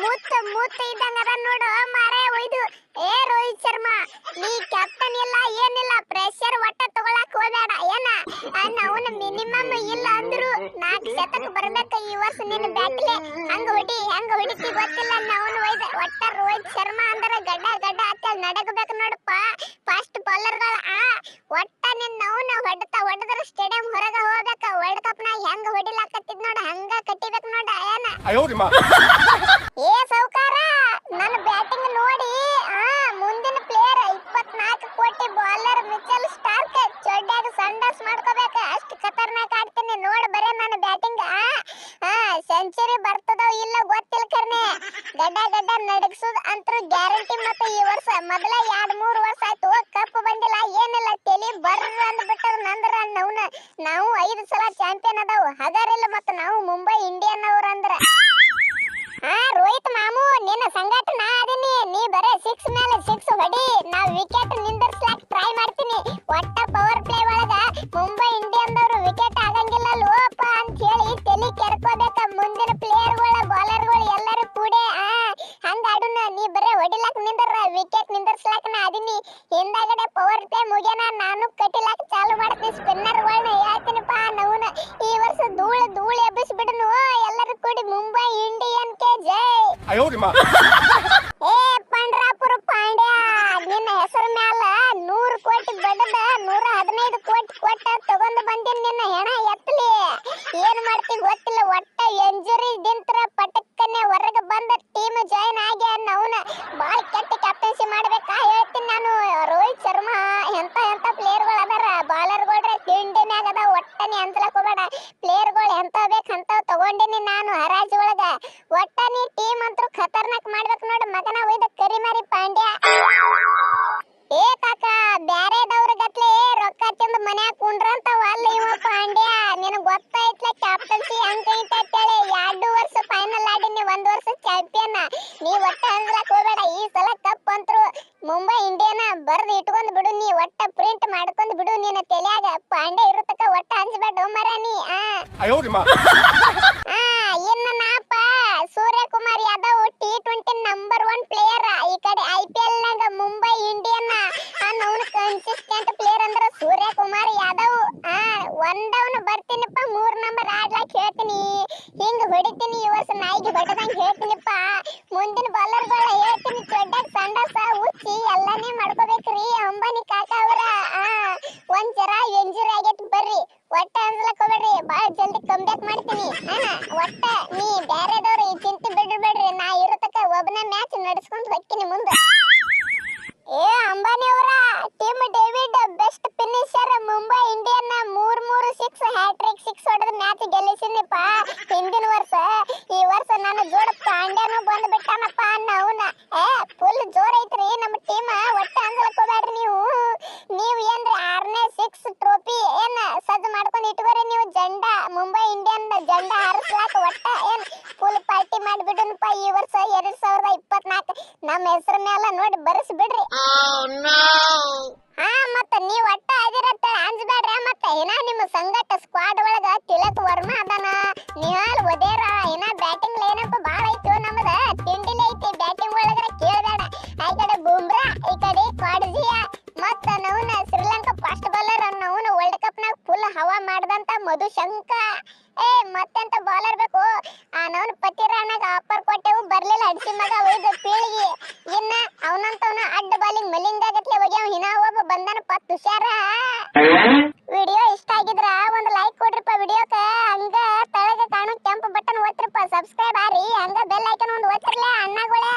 ಮೂತ್ ಇದ್ದಂಗ ಅದ ನೋಡು ಮಾರೇ ಒಯ್ದು. ಏ ರೋಹಿತ್ ಶರ್ಮಾ, ನೀ ಕ್ಯಾಪ್ಟನ್ ಇಲ್ಲ ಏನಿಲ್ಲ, ಪ್ರೆಷರ್ ಒಟ್ಟ ತಗೊಳಕ್ ಹೋಗ್ಬೇಡ ಏನ. ಅವನ ಮಿನಿಮಮ್ ಇಲ್ಲ ಅಂದ್ರು 4 ಶತಕ ಬರ್ಬೇಕ ಈ ವರ್ಷ ನಿನ್ನ ಬ್ಯಾಟ್ಲೆ. ಹಂಗ ಹೊಡಿತಿ ಗೊತ್ತಿಲ್ಲ. ಅವನು ಒಯ್ದ ಒಟ್ಟ ರೋಹಿತ್ ಶರ್ಮಾ ಅಂದ್ರ ಗಡ್ಡ ಅಂತ ನಡಗಬೇಕು ನೋಡಪ್ಪ. ಫಾಸ್ಟ್ ಬೌಲರ್ಗಳ ಒಟ್ಟ ನಿನ್ನವನು ಹೊಡೆದ್ರ ಸ್ಟೇಡಿಯಂ ಹೊರಗ ಹೋಗ್ಬೇಕ. ವರ್ಲ್ಡ್ ಕಪ್ ನಾಗ ಹೆಂಗ ಹೊಡಿಲಾಕತ್ತಿದ್ ನೋಡ ಹಂಗ ಕಟ್ಟಿಬೇಕು ನೋಡ ಏನ. ಏ ಸೌಕಾರ, ನನ್ನ ಬ್ಯಾಟಿಂಗ್ ನೋಡಿ ಮುಂದಿನ ಪ್ಲೇಯರ್ 24 ಕೋಟಿ ಬೌಲರ್ ಮಿಚೆಲ್ ಸ್ಟಾರ್ಕ್ ಚೊಡ್ಡ್ಯಾಗ ಸಂಡಾಸ್ ಮಾಡ್ಕೋಬೇಕ. ಅಷ್ಟು ಖತರ್ನಾಕ್ ಆಡ್ತೀನಿ ನೋಡ್ ಬರೇ ನನ್ನ ಬ್ಯಾಟಿಂಗ್. ಸೆಂಚುರಿ ಬರ್ತದೋ ಇಲ್ಲ ಗೊತ್ತಿಲ್ಲ ಕರ್ನೆ. ಗಡ್ಡ ನಡಗ್ಸುದ್ ಅಂತೂ ಗ್ಯಾರಂಟಿ. ಮತ್ತೆ ಈ ವರ್ಷ ಮೊದಲ 2-3 ವರ್ಷ ಆಯ್ತು ಕಪ್ ಬಂದಿಲ್ಲ ಏನಿಲ್ಲ. ತಲಿ ಬರ್ರ ಅಂದ್ಬಿಟ್ಟದ ನಂದ್ರ ನಾವು 5 ಸಲ ಚಾಂಪಿಯನ್ ಅದಾವು ಹಗರಿಲ್ಲ. ಮತ್ತೆ ನಾವು ಮುಂಬೈ ಇಂಡಿಯನ್ ಅವ್ರ ಅಂದ್ರ ರೋಹಿತ್ ಮಾಮು ನಿನ್ನ ಸಂಗಾಟ ನಾ ಅದೀನಿ. ನೀ ಬರೇ 6 ಮೇಲೆ 6 ಹೊಡಿ, ನಾ ವಿಕೆಟ್ ನಿಂದರ್ಸ್ಲಾಕ್ ಟ್ರೈ ಮಾಡ್ತೀನಿ. ಒಟ್ಟ ಪವರ್ ಪ್ಲೇ ಒಳಗ ಮುಂಬೈ ಇಂಡಿಯನ್ದವರು ವಿಕೆಟ್ ಆಗಂಗಿಲ್ಲ ಲೋಪ ಅಂತ ಹೇಳಿ ತಲಿ ಕೆರ್ಕೋಬೇಕ. ಮುಂದಿನ ಪ್ಲೇಯರ್ಗಳ ಬೌಲರ್ಗಳು ಎಲ್ಲರೂ ಕೂಡೆ ಹಂಗ ಆಡುನ. ನೀ ಬರೇ ಹೊಡಿಲಾಕ್ ನಿಂದರ ವಿಕೆಟ್ ನಿಂದರ್ಸ್ಲಾಕ್ ನಾ ಅದೀನಿ. ಹಿಂದಾಗಡೆ ಪವರ್ ಪ್ಲೇ ಮುಗಿಯನ ನಾನು ಕಟ್ಟಿಲಾಕ್ ಚಾಲು ಮಾಡ್ತೀನಿ. ಸ್ಪಿನ್ನರ್ಗಳನ್ನ ಹೇಳ್ತೀನಿಪ್ಪ ನವನ ಈ ವರ್ಷ ಧೂಳು ಎಬ್ಬಿಸಿ ಬಿಡನು ಎಲ್ಲರೂ ಕೂಡಿ. ಮುಂಬೈ ಇಂಡಿಯನ್ ಕೆ ಜೈ. ಏ ಪಂಡ್ರಾಪುರ ಪಾಂಡ್ಯ, ನಿನ್ನ ಹೆಸರು ಮ್ಯಾಲ 100 ಕೋಟಿ ಬಡದ 115 ಕೋಟಿ ಕೊಟ್ಟ ತಗೊಂಡ್ ಬಂದಿನ. ನಿನ್ನ ಹೆಣ ಎತ್ತಲಿ ಏನ್ ಮಾಡ್ತಿ ಗೊತ್ತಿಲ್ಲ. ಒಟ್ಟ ಎಂಜುರಿ ದಿಂತ್ರ ಪಟಕ್ಕನೆ ಹೊರಗ ಬಂದ ಟೀಮ್ ಜಾಯಿನ್ ಆಗಿ ಅವನ ಬಾಳ ಕೆಟ್ಟ ಕ್ಯಾಪ್ಟನ್ಸಿ ಮಾಡ್ಬೇಕಾ ಹೇಳ್ತೀನಿ ನಾನು. ರೋಹಿತ್ ಶರ್ಮಾ ಎಂತ ಪ್ಲೇಯರ್ಗಳು ಅದಾರ. ಬಾಲರ್ಗಳ್ರೆ ತಿಂಡಿ ಮ್ಯಾಗ ಅದ. ಒಟ್ಟನೆ ಅಂಜಲಕ್ ಹೋಗ್ಬೇಡ. ಪ್ಲೇಯರ್ಗಳು ಎಂತ ಬೇಕಂತ ತಗೊಂಡಿನಿ ನಾನು ಹರಾಜು ಒಳಗ. ಒಟ್ಟ ನೀ ಟೀಮ್ ಅಂತೂ ಖತರ್ನಾಕ್ ಮಾಡ್ಬೇಕು ನೋಡು ಮಗನ ಒಯ್ದ ಕರಿಮಾರಿ ಪಾಂಡ್ಯ. ಏ ಕಾಕ, ಬ್ಯಾರೆದವ್ರ ಗತ್ಲೆ ರೊಕ್ಕ ತಿಂದು ಮನ್ಯಾಗ ಕುಂಡ್ರಂತವ ಅಲ್ಲ ಇವ ಪಾಂಡ್ಯ. ನಿನಗ್ ಗೊತ್ತಾಯ್ತಲ ಕ್ಯಾಪ್ಟನ್ಸಿ ಹಂಗ ಅಂತೇಳಿ. 2 ವರ್ಷ ಫೈನಲ್ ಆಡಿನಿ, 1 ವರ್ಷ ಚಾಂಪಿಯನ್. ನೀ ಒಟ್ಟ ಅಂಜಲಕ್ ಹೋಗ್ಬೇಡ. ಈ ಸಲ ಕಪ್ ಅಂತರು ಮುಂಬೈ ಇಂಡಿಯನ್ ಬರ್ದು ಇಟ್ಕೊಂಡ್ ಬಿಡು. ನೀ ಒಟ್ಟ ಪ್ರಿಂಟ್ ಮಾಡ್ಕೊಂಡ್ ಬಿಡು ನಿನ್ನ ತಲ್ಯಾಗ. ಪಾಂಡ್ಯ ಇರುತ್ತಕ ಒಟ್ಟ ಅಂಜಬೇಡ ಮರ ನೀ. ಇನ್ನ ನಾಪ Suryakumar Yadav T20 number 1 player. ಈ ಕಡೆ IPL ನಾಗ ಮುಂಬೈ ಇಂಡಿಯನ್ ಅವನು ಕನ್ಸಿಸ್ಟೆಂಟ್ ಪ್ಲೇಯರ್ ಅಂದ್ರ ಸೂರ್ಯಕುಮಾರ್ ಯಾದವ್. ಒಂದವನು ಬರ್ತೀನಿಪ್ಪ 3 ನಂಬರ್ ಆಡ್ಲಾಕ್ ಹೇಳ್ತೀನಿ. ಹಿಂಗ ಹೊಡಿತೀನಿ ಈ ವರ್ಷ ನಾಯಿಗೆ ಹೊಡೆದಂಗ ಹೇಳ್ತೀನಿಪ್ಪ. ಮುಂದಿನ ಬೌಲರ್ಗಳ ಹೇಳ್ತೀನಿ. ಚೊಡ್ಡಾಗ ಸಂಡಸ ಉಚ್ಚಿ ಎಲ್ಲಾನೇ ಮಾಡ್ಕೋಬೇಕ್ರಿ ಅಂಬಾನಿ ಕಾಕ ಅವರ. ಒಂದ್ ಜರ ಎಂಜುರಿ ಆಗೈತಿ ಬರ್ರಿ. ಒಟ್ಟ ಅಂಜಲಕ್ ಹೋಗ್ಬೇಡ್ರಿ, ಬಾಳ ಜಲ್ದಿ ಕಮ್ ಬ್ಯಾಕ್ ಮಾಡ್ತೀನಿ. ಒಟ್ಟ ನೀ ಬ್ಯಾರೆದವ್ರು ಈ ಚಿಂತೆ ಬಿಡ್ಬೇಡ್ರಿ. ನಾ ಇರತಕ್ಕ ಒಬ್ಬನೇ ಮ್ಯಾಚ್ ನಡೆಸ್ಕೊಂಡ್ ಹೋಗ್ತೀನಿ ಮುಂದೆ. ಏ ಅಂಬಾನಿ ಅವರ team David best finisher Mumbai Indian 3 6 hattrick 6 ಹೊಡೆದ ಮ್ಯಾಚ್ ಗೆಲ್ಲಿಸಿನಿಪ್ಪ ಹಿಂದಿನ ವರ್ಷ. ಈ ವರ್ಷ ನನ್ನ ಜೋಡ ಪಾಂಡ್ಯನು ಬಂದ್ ಬಿಟ್ಟಾನಪ್ಪ ಅವನ. ಫುಲ್ ಜೋರ್ ಐತ್ರಿ ನಮ್ಮ ಟೀಮ್. ಒಟ್ಟ ಅಂಜಲಕ್ ಹೋಗ್ಬೇಡ್ರಿ ನೀವು ಏನ್ರಿ 6ನೇ 6 ಟ್ರೋಫಿ ಏನ್ ಸಜ್ಜು ಮಾಡ್ಕೊಂಡು ಇಟ್ಕೋರಿ ನೀವು. ಜಂಡಾ ಮುಂಬೈ ಇಂಡಿಯನ್ ಜಂಡಾ ಹಾರಿಸ್ಲಾಕ ಒಟ್ಟ ಏನ್ ಫುಲ್ ಪಾರ್ಟಿ ಮಾಡಿಬಿಡುನಪ್ಪ ಈ ವರ್ಷ 2024. ನಮ್ಮ ಹೆಸರ ಮ್ಯಾಲ ನೋಡಿ ಬರೆಸಿ ಬಿಡ್ರಿ. ಮತ್ತ ನೀವ್ ಒಟ್ಟ ಅದಿರತ್ತ ಅಂಜಬೇಡ್ರಿ. ಮತ್ತ ಏನ ನಿಮ್ಮ ಸಂಗಟ ಸ್ಕ್ವಾಡ್ ಒಳಗ ತಿಲಕ್ ವರ್ಮಾ ಅದಾನ, ನಿಹಾಲ್ ವದೇರಾ. ಏನ ಬ್ಯಾಟಿಂಗ್ ಲೈನಪ್ ಬಾಳ ಐತಿ ನಮ್ಮದ. ತಿಂಡಿಲೇ ಐತಿ ಬ್ಯಾಟಿಂಗ್ ಒಳಗರ ಕೇಳಬೇಡ. ಆ ಕಡೆ ಬುಮ್ರಾ, ಈ ಕಡೆ ಕ್ವಾಡ್ಜಿಯಾ. ಮತ್ತ ನವನ ಶ್ರೀಲಂಕಾ ಫಾಸ್ಟ್ ಬೌಲರ್ ನವನ ವರ್ಲ್ಡ್ ಕಪ್ ನಾಗ ಫುಲ್ ಹವಾ ಮಾಡ್ದಂತ ಮಧುಶಂಕ. ಮತ್ತೆಂತ ಬೌಲರ್ ಬೇಕು. ನವನ ಪತಿರಾಣಾಗ ಆಫರ್ ಕೊಟ್ಟೆವು ಬರ್ಲಿಲ್ಲ. ಅಡ್ಸಿ ಮಗ ಒಯ್ದ ಪೀಳಿಗೆ. ಇನ್ನ ಅವನಂತವನ ಅಡ್ಡ ಬಾಲಿಂಗ್ ಮಲಿಂಗಾಗತ್ಲೆ ಹೋಗ್ಯಾವ. ಹಿನಾ ಒಬ್ಬ ಬಂದನಪ್ಪ ತುಷಾರ. ವಿಡಿಯೋ ಇಷ್ಟ ಆಗಿದ್ರ ಒಂದು ಲೈಕ್ ಕೊಡ್ರಿಪ್ಪ ವಿಡಿಯೋಕ. ಹಂಗ ತಳಗ ಕಾಣೋ ಕೆಂಪು ಬಟನ್ ಒತ್ತಿರಪ್ಪ. ಸಬ್ಸ್ಕ್ರೈಬ್ ಆರಿ. ಹಂಗ ಬೆಲ್ ಐಕನ್ ಒಂದು ಒತ್ತಿರ್ಲೆ ಅಣ್ಣಗಳೇ.